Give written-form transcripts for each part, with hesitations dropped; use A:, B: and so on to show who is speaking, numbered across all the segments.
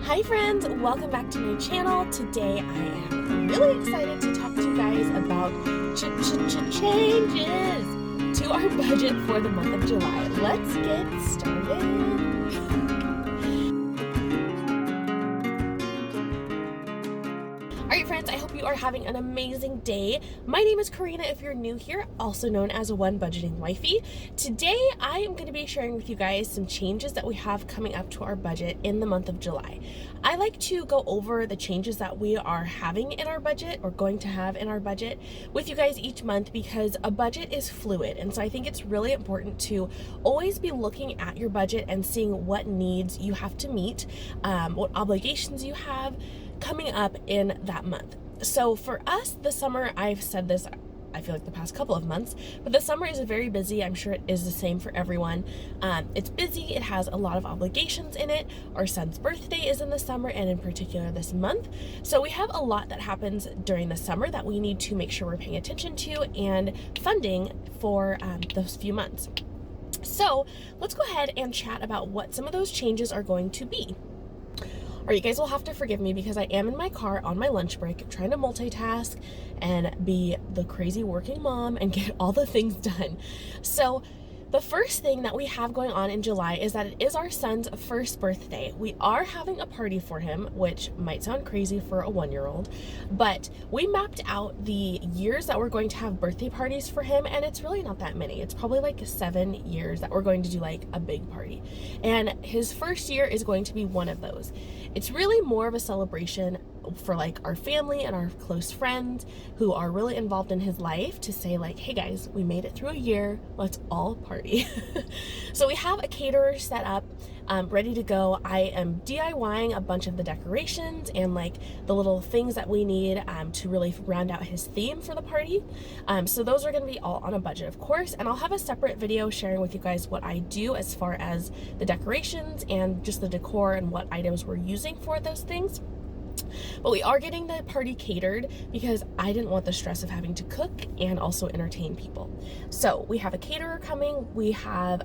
A: Hi friends, welcome back to my channel. Today I am really excited to talk to you guys about changes to our budget for the month of July. Let's get started. Alright friends, I hope you are having an amazing day. My name is Corina if you're new here, also known as One Budgeting Wifey. Today I am going to be sharing with you guys some changes that we have coming up to our budget in the month of July. I like to go over the changes that we are having in our budget or going to have in our budget with you guys each month because a budget is fluid, and so I think it's really important to always be looking at your budget and seeing what needs you have to meet, what obligations you have coming up in that month. So for us, the summer, I've said this, I feel like the past couple of months, but the summer is very busy. I'm sure it is the same for everyone. It's busy. It has a lot of obligations in it. Our son's birthday is in the summer, and in particular this month. So we have a lot that happens during the summer that we need to make sure we're paying attention to and funding for those few months. So let's go ahead and chat about what some of those changes are going to be. Or you guys will have to forgive me because I am in my car on my lunch break trying to multitask and be the crazy working mom and get all the things done. So the first thing that we have going on in July is that it is our son's first birthday. We are having a party for him, which might sound crazy for a 1-year-old, but we mapped out the years that we're going to have birthday parties for him, and it's really not that many. It's probably like 7 years that we're going to do like a big party, and his first year is going to be one of those. It's really more of a celebration for like our family and our close friends who are really involved in his life to say like, hey guys, we made it through a year, let's all party. So we have a caterer set up, ready to go. I am DIYing a bunch of the decorations and like the little things that we need to really round out his theme for the party. So those are going to be all on a budget, of course, and I'll have a separate video sharing with you guys what I do as far as the decorations and just the decor and what items we're using for those things. But we are getting the party catered because I didn't want the stress of having to cook and also entertain people. So we have a caterer coming, we have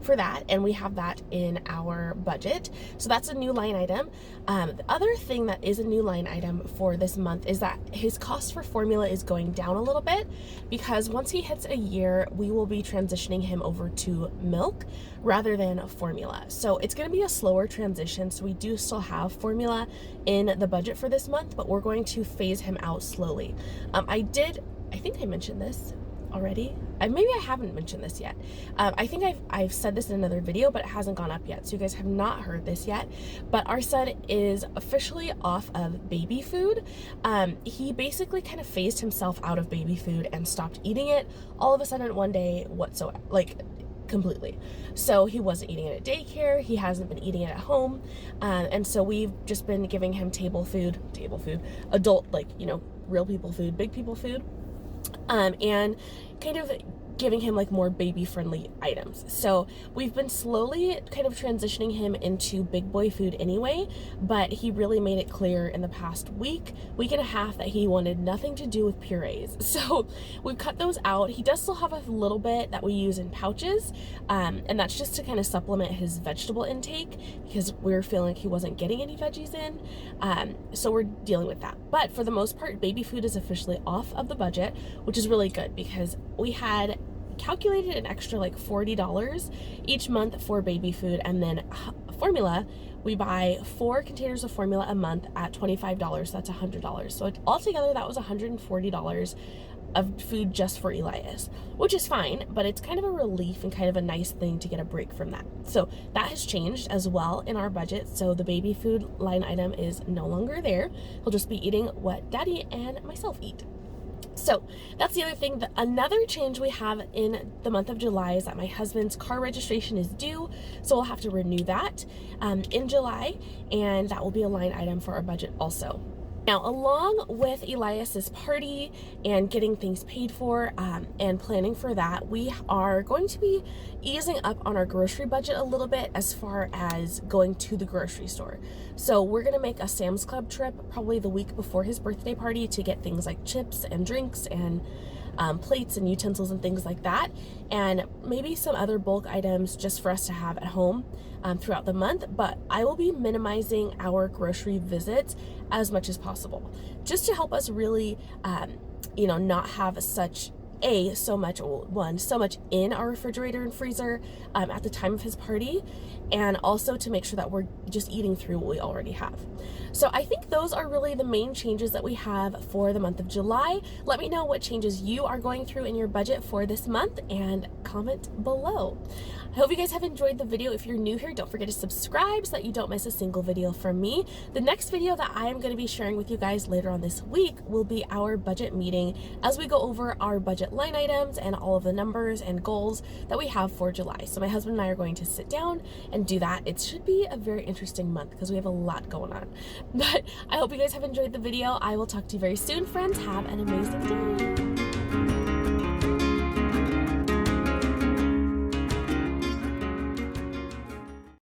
A: for that, and we have that in our budget. So that's a new line item. The other thing that is a new line item for this month is that his cost for formula is going down a little bit because once he hits a year, we will be transitioning him over to milk rather than formula. So it's going to be a slower transition. So we do still have formula in the budget for this month, but we're going to phase him out slowly. I think I mentioned this already. Maybe I haven't mentioned this yet. I think I've said this in another video, but it hasn't gone up yet, so you guys have not heard this yet. But our son is officially off of baby food. He basically kind of phased himself out of baby food and stopped eating it all of a sudden one day whatsoever, like completely. So he wasn't eating it at daycare, he hasn't been eating it at home, and so we've just been giving him table food, adult, like, you know, real people food, big people food. And kind of giving him like more baby friendly items. So we've been slowly kind of transitioning him into big boy food anyway, but he really made it clear in the past week and a half that he wanted nothing to do with purees. So we've cut those out. He does still have a little bit that we use in pouches, and that's just to kind of supplement his vegetable intake because we were feeling like he wasn't getting any veggies in. So we're dealing with that. But for the most part, baby food is officially off of the budget, which is really good because we had calculated an extra like $40 each month for baby food, and then formula, we buy 4 containers of formula a month at $25. That's $100. So altogether that was $140 of food just for Elias, which is fine, but it's kind of a relief and kind of a nice thing to get a break from that. So that has changed as well in our budget. So the baby food line item is no longer there. He'll just be eating what Daddy and myself eat. So that's the other thing. Another change we have in the month of July is that my husband's car registration is due, so we'll have to renew that in July, and that will be a line item for our budget also. Now, along with Elias's party and getting things paid for and planning for that, we are going to be easing up on our grocery budget a little bit as far as going to the grocery store. So we're going to make a Sam's Club trip probably the week before his birthday party to get things like chips and drinks and plates and utensils and things like that, and maybe some other bulk items just for us to have at home throughout the month. But I will be minimizing our grocery visits as much as possible, just to help us really, not have so much in our refrigerator and freezer at the time of his party, and also to make sure that we're just eating through what we already have. So I think those are really the main changes that we have for the month of July. Let me know what changes you are going through in your budget for this month and comment below. I hope you guys have enjoyed the video. If you're new here, don't forget to subscribe so that you don't miss a single video from me. The next video that I am going to be sharing with you guys later on this week will be our budget meeting as we go over our budget line items and all of the numbers and goals that we have for July. So my husband and I are going to sit down and do that. It should be a very interesting month because we have a lot going on. But I hope you guys have enjoyed the video. I will talk to you very soon, friends. Have an amazing day.